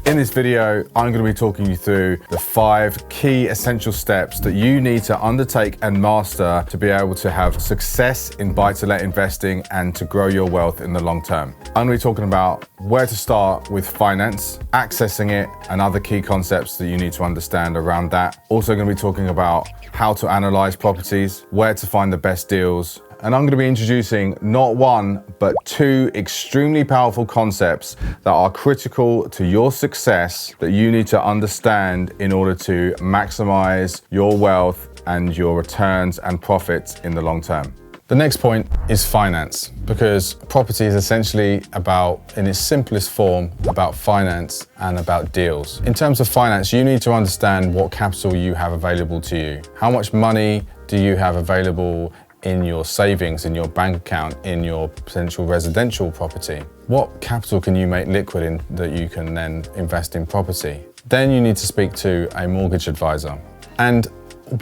In this video, I'm going to be talking you through the 5 key essential steps that you need to undertake and master to be able to have success in buy-to-let investing and to grow your wealth in the long term. I'm going to be talking about where to start with finance, accessing it, and other key concepts that you need to understand around that. Also going to be talking about how to analyze properties, where to find the best deals, and I'm going to be introducing not one, but 2 extremely powerful concepts that are critical to your success that you need to understand in order to maximize your wealth and your returns and profits in the long term. The next point is finance, because property is essentially about, in its simplest form, about finance and about deals. In terms of finance, you need to understand what capital you have available to you. How much money do you have available in your savings, in your bank account, in your potential residential property? What capital can you make liquid in that you can then invest in property? Then you need to speak to a mortgage advisor. And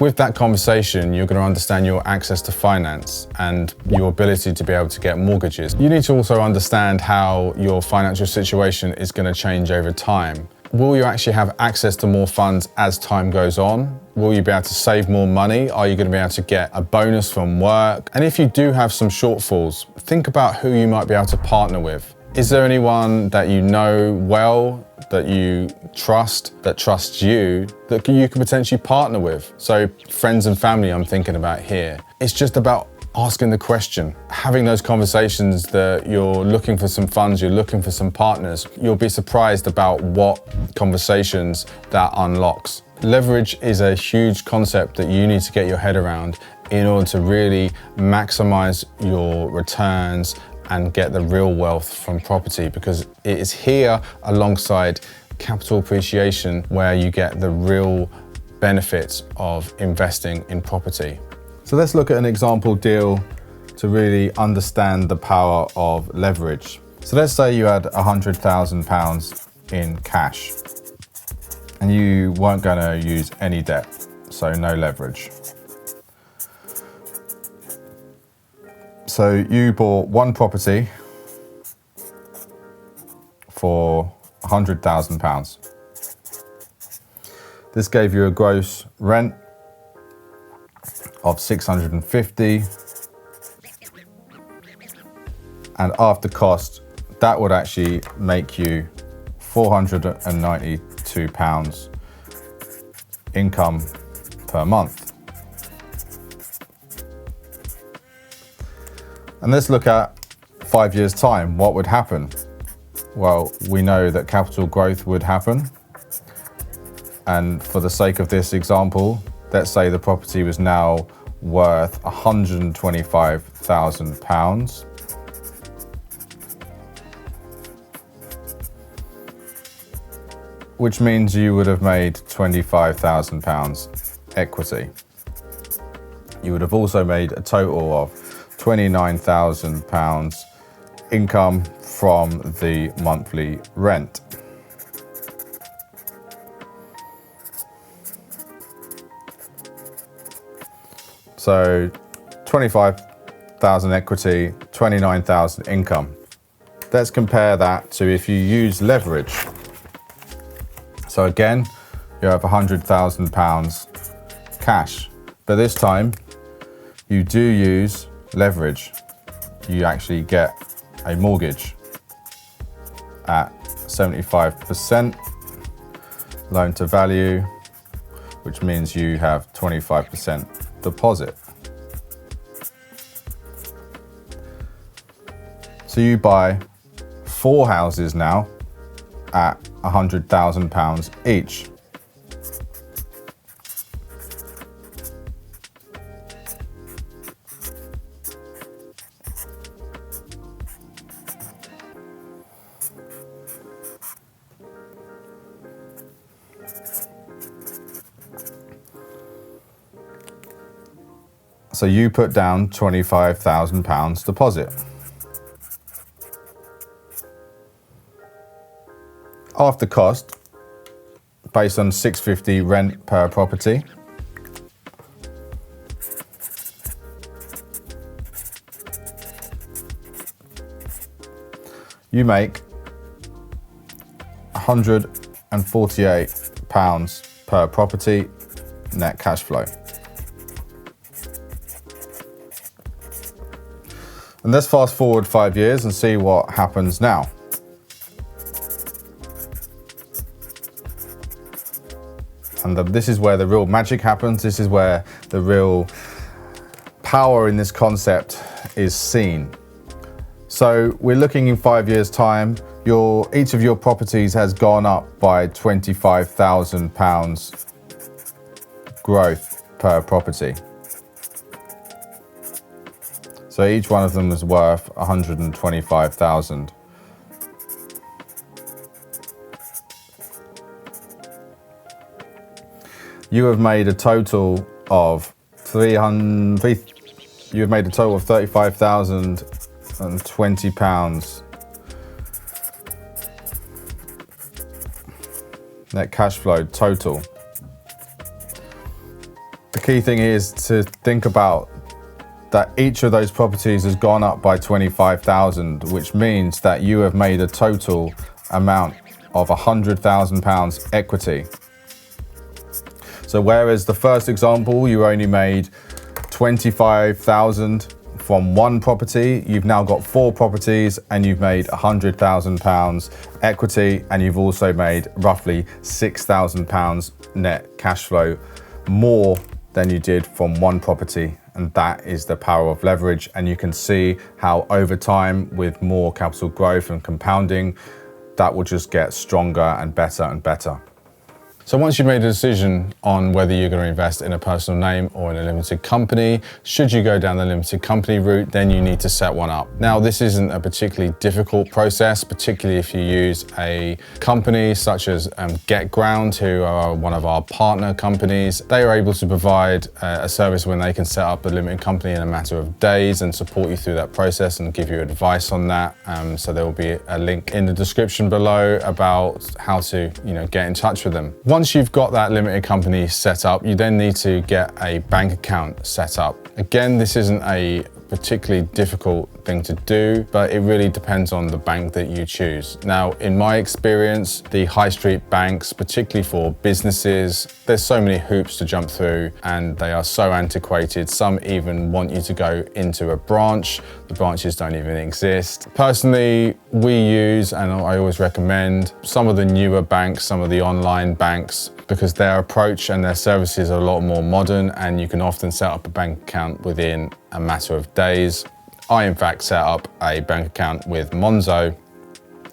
with that conversation, you're going to understand your access to finance and your ability to be able to get mortgages. You need to also understand how your financial situation is going to change over time. Will you actually have access to more funds as time goes on? Will you be able to save more money? Are you going to be able to get a bonus from work? And if you do have some shortfalls, think about who you might be able to partner with. Is there anyone that you know well, that you trust, that trusts you, that you could potentially partner with? So friends and family I'm thinking about here. It's just about asking the question, having those conversations that you're looking for some funds, you're looking for some partners. You'll be surprised about what conversations that unlocks. Leverage is a huge concept that you need to get your head around in order to really maximize your returns and get the real wealth from property, because it is here alongside capital appreciation where you get the real benefits of investing in property. So let's look at an example deal to really understand the power of leverage. So let's say you had £100,000 in cash and you weren't going to use any debt, so no leverage. So you bought one property for £100,000. This gave you a gross rent of £650, and after cost that would actually make you £492 income per month. And let's look at 5 years' time. What would happen? Well, we know that capital growth would happen, and for the sake of this example, let's say the property was now worth £125,000. Which means you would have made £25,000 equity. You would have also made a total of £29,000 income from the monthly rent. So 25,000 equity, 29,000 income. Let's compare that to if you use leverage. So again, you have £100,000 cash, but this time you do use leverage. You actually get a mortgage at 75% loan to value, which means you have 25% deposit. So you buy 4 houses now at £100,000 each. So you put down £25,000 deposit. After cost, based on £650 rent per property, you make £100 £148 per property net cash flow. And let's fast forward 5 years and see what happens now. And this is where the real magic happens. This is where the real power in this concept is seen. So we're looking in 5 years' time, each of your properties has gone up by £25,000 growth per property. So each one of them is worth 125,000. You have made a total of £35,020 net cash flow total. The key thing is to think about that each of those properties has gone up by 25,000, which means that you have made a total amount of £100,000 equity. So whereas the first example, you only made 25,000 from one property, you've now got 4 properties and you've made £100,000 equity, and you've also made roughly £6,000 net cash flow more than you did from one property. And that is the power of leverage. And you can see how over time, with more capital growth and compounding, that will just get stronger and better and better. So once you've made a decision on whether you're going to invest in a personal name or in a limited company, should you go down the limited company route, then you need to set one up. Now, this isn't a particularly difficult process, particularly if you use a company such as GetGround, who are one of our partner companies. They are able to provide a service when they can set up a limited company in a matter of days and support you through that process and give you advice on that. So there will be a link in the description below about how to, get in touch with them. Once you've got that limited company set up, you then need to get a bank account set up. Again, this isn't a particularly difficult thing to do, but it really depends on the bank that you choose. Now, in my experience, the high street banks, particularly for businesses, there's so many hoops to jump through and they are so antiquated. Some even want you to go into a branch. The branches don't even exist. Personally, we use, and I always recommend, some of the newer banks, some of the online banks, because their approach and their services are a lot more modern, and you can often set up a bank account within a matter of days. I, in fact, set up a bank account with Monzo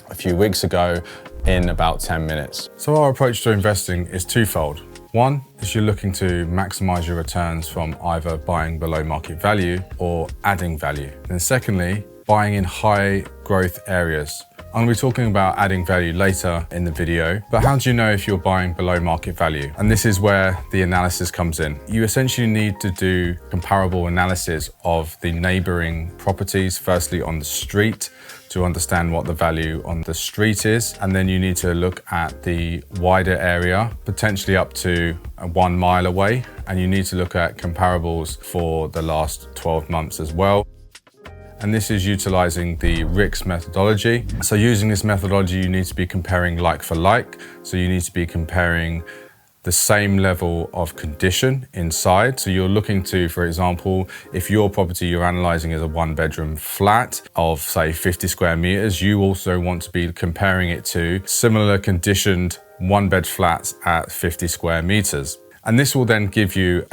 a few weeks ago in about 10 minutes. So our approach to investing is twofold. One is you're looking to maximize your returns from either buying below market value or adding value. Then secondly, buying in high growth areas. I'm going to be talking about adding value later in the video, but how do you know if you're buying below market value? And this is where the analysis comes in. You essentially need to do comparable analysis of the neighboring properties, firstly on the street, to understand what the value on the street is. And then you need to look at the wider area, potentially up to 1 mile away. And you need to look at comparables for the last 12 months as well. And this is utilizing the RICS methodology. So using this methodology, you need to be comparing like for like. So you need to be comparing the same level of condition inside. So you're looking to, for example, if your property you're analyzing is a 1-bedroom flat of say 50 square meters, you also want to be comparing it to similar conditioned 1-bed flats at 50 square meters. And this will then give you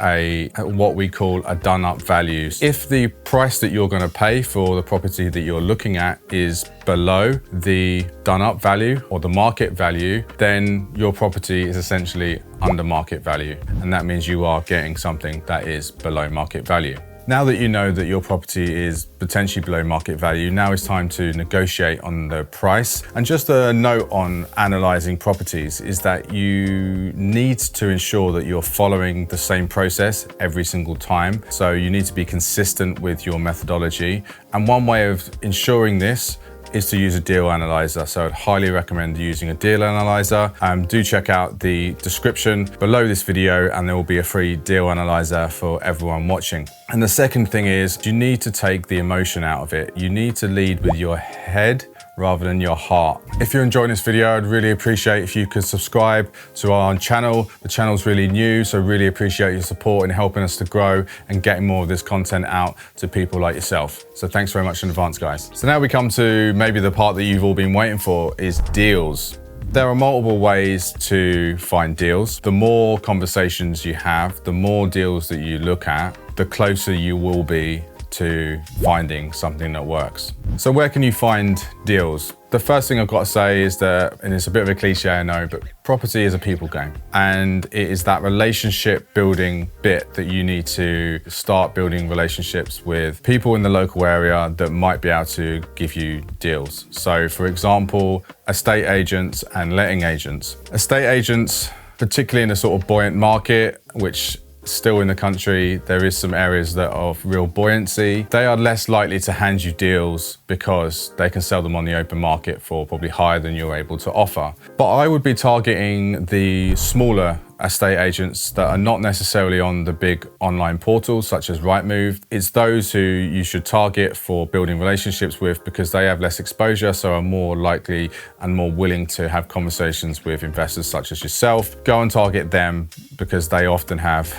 what we call a done up value. If the price that you're going to pay for the property that you're looking at is below the done up value or the market value, then your property is essentially under market value. And that means you are getting something that is below market value. Now that you know that your property is potentially below market value, now it's time to negotiate on the price. And just a note on analyzing properties is that you need to ensure that you're following the same process every single time. So you need to be consistent with your methodology. And one way of ensuring this is to use a deal analyzer. So I'd highly recommend using a deal analyzer. Do check out the description below this video and there will be a free deal analyzer for everyone watching. And the second thing is you need to take the emotion out of it. You need to lead with your head rather than your heart. If you're enjoying this video, I'd really appreciate if you could subscribe to our channel. The channel's really new, so really appreciate your support in helping us to grow and getting more of this content out to people like yourself. So thanks very much in advance, guys. So now we come to maybe the part that you've all been waiting for, is deals. There are multiple ways to find deals. The more conversations you have, the more deals that you look at, the closer you will be to finding something that works. So where can you find deals? The first thing I've got to say is that, and it's a bit of a cliche, I know, but property is a people game. And it is that relationship building bit that you need to start building relationships with people in the local area that might be able to give you deals. So for example, estate agents and letting agents. Estate agents, particularly in a sort of buoyant market, which still in the country, there is some areas that are of real buoyancy. They are less likely to hand you deals because they can sell them on the open market for probably higher than you're able to offer. But I would be targeting the smaller estate agents that are not necessarily on the big online portals such as Rightmove. It's those who you should target for building relationships with because they have less exposure, so are more likely and more willing to have conversations with investors such as yourself. Go and target them because they often have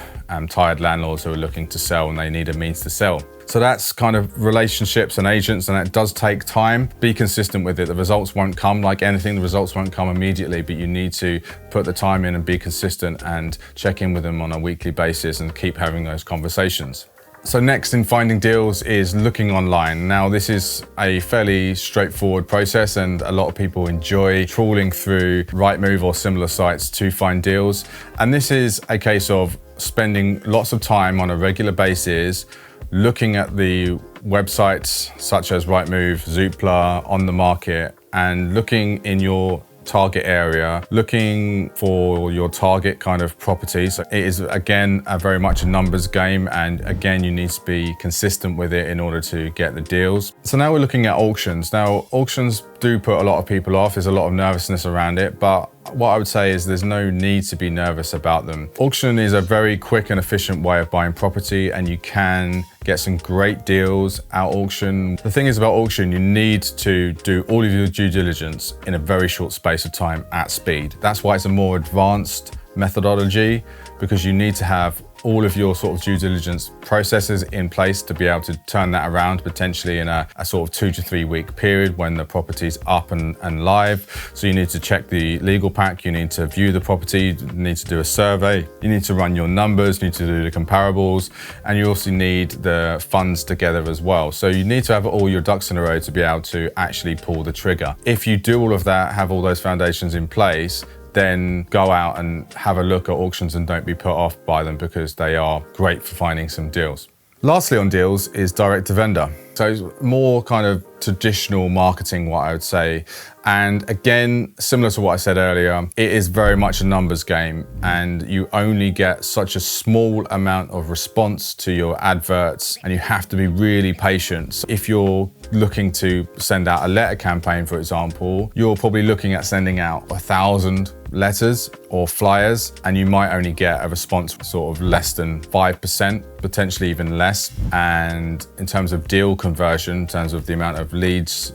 tired landlords who are looking to sell and they need a means to sell. So that's kind of relationships and agents, and that does take time. Be consistent with it. The results won't come like anything. The results won't come immediately, but you need to put the time in and be consistent and check in with them on a weekly basis and keep having those conversations. So next in finding deals is looking online. Now this is a fairly straightforward process and a lot of people enjoy trawling through Rightmove or similar sites to find deals. And this is a case of spending lots of time on a regular basis looking at the websites such as Rightmove, Zoopla, On the Market, and looking in your target area, looking for your target kind of property. So it is again very much a numbers game, and again you need to be consistent with it in order to get the deals. So now we're looking at auctions. Now auctions do put a lot of people off. There's a lot of nervousness around it, but what I would say is there's no need to be nervous about them. Auction is a very quick and efficient way of buying property, and you can get some great deals at auction. The thing is about auction, you need to do all of your due diligence in a very short space of time at speed. That's why it's a more advanced methodology, because you need to have all of your sort of due diligence processes in place to be able to turn that around potentially in a sort of 2 to 3 week period when the property's up and live. So you need to check the legal pack, you need to view the property, you need to do a survey, you need to run your numbers, you need to do the comparables, and you also need the funds together as well. So you need to have all your ducks in a row to be able to actually pull the trigger. If you do all of that, have all those foundations in place, then go out and have a look at auctions and don't be put off by them because they are great for finding some deals. Lastly on deals is direct to vendor. So it's more kind of traditional marketing, what I would say. And again, similar to what I said earlier, it is very much a numbers game, and you only get such a small amount of response to your adverts, and you have to be really patient. So if you're looking to send out a letter campaign, for example, you're probably looking at sending out 1,000 letters or flyers, and you might only get a response sort of less than 5%, potentially even less. And in terms of deal conversion, in terms of the amount of leads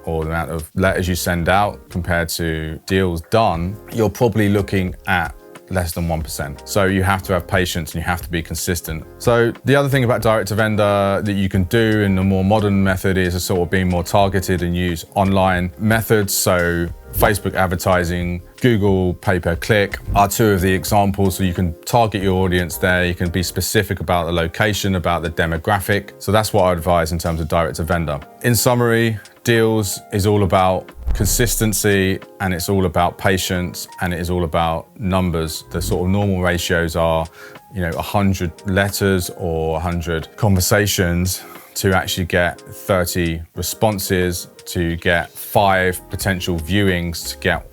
or the amount of letters you send out compared to deals done, you're probably looking at less than 1%. So you have to have patience and you have to be consistent. So the other thing about direct to vendor that you can do in the more modern method is a sort of being more targeted and use online methods. So Facebook advertising, Google pay-per-click are two of the examples. So you can target your audience there. You can be specific about the location, about the demographic. So that's what I advise in terms of direct to vendor. In summary, deals is all about consistency, and it's all about patience, and it is all about numbers. The sort of normal ratios are, 100 letters or 100 conversations to actually get 30 responses, to get 5 potential viewings, to get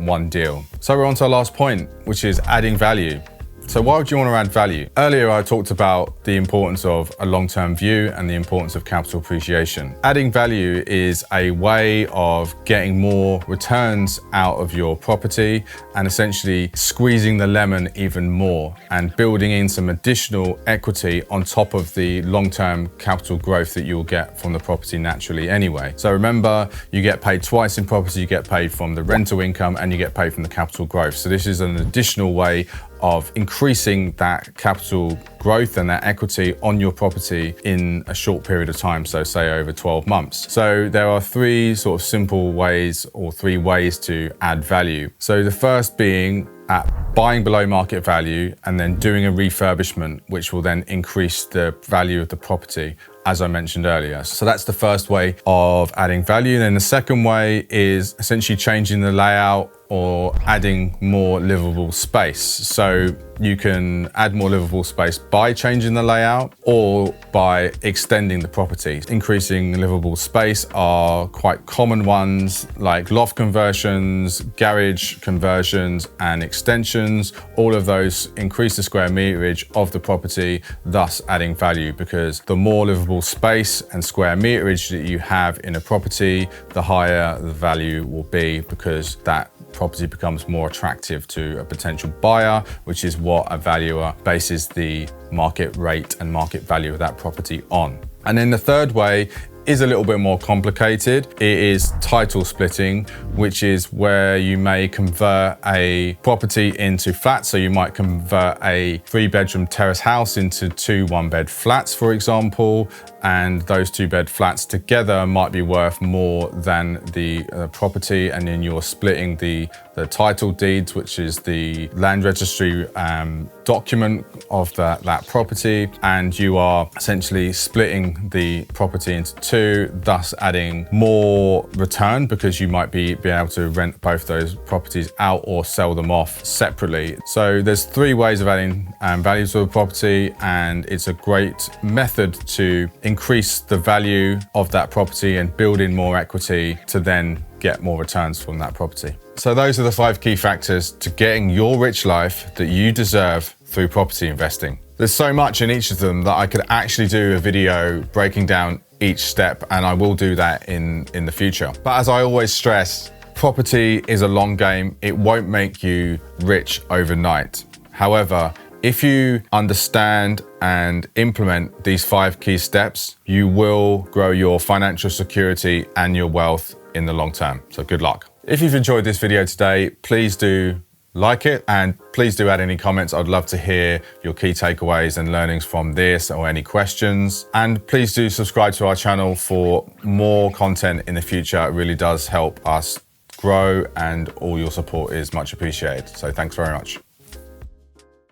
one deal. So we're on to our last point, which is adding value. So why would you want to add value? Earlier, I talked about the importance of a long-term view and the importance of capital appreciation. Adding value is a way of getting more returns out of your property and essentially squeezing the lemon even more and building in some additional equity on top of the long-term capital growth that you'll get from the property naturally anyway. So remember, you get paid twice in property. You get paid from the rental income and you get paid from the capital growth. So this is an additional way of increasing that capital growth and that equity on your property in a short period of time, so say over 12 months. So there are three sort of simple ways or three ways to add value. So the first being at buying below market value and then doing a refurbishment, which will then increase the value of the property, as I mentioned earlier. So that's the first way of adding value. Then the second way is essentially changing the layout or adding more livable space. So you can add more livable space by changing the layout or by extending the property. Increasing livable space are quite common ones like loft conversions, garage conversions, and extensions. All of those increase the square meterage of the property, thus adding value, because the more livable space and square meterage that you have in a property, the higher the value will be, because that property becomes more attractive to a potential buyer, which is what a valuer bases the market rate and market value of that property on. And then the third way is a little bit more complicated. It is title splitting, which is where you may convert a property into flats. So you might convert a 3-bedroom terrace house into 2 1-bed flats, for example, and those 2-bed flats together might be worth more than the property, and then you're splitting the title deeds, which is the land registry document of that property, and you are essentially splitting the property into 2, thus adding more return, because you might be able to rent both those properties out or sell them off separately. So there's 3 ways of adding value to a property, and it's a great method to increase the value of that property and build in more equity to then get more returns from that property. So those are the 5 key factors to getting your rich life that you deserve through property investing. There's so much in each of them that I could actually do a video breaking down each step, and I will do that in the future. But as I always stress, property is a long game. It won't make you rich overnight. However, if you understand and implement these 5 key steps, you will grow your financial security and your wealth in the long term. So good luck. If you've enjoyed this video today, please do like it, and please do add any comments. I'd love to hear your key takeaways and learnings from this, or any questions. And please do subscribe to our channel for more content in the future. It really does help us grow, and all your support is much appreciated. So thanks very much.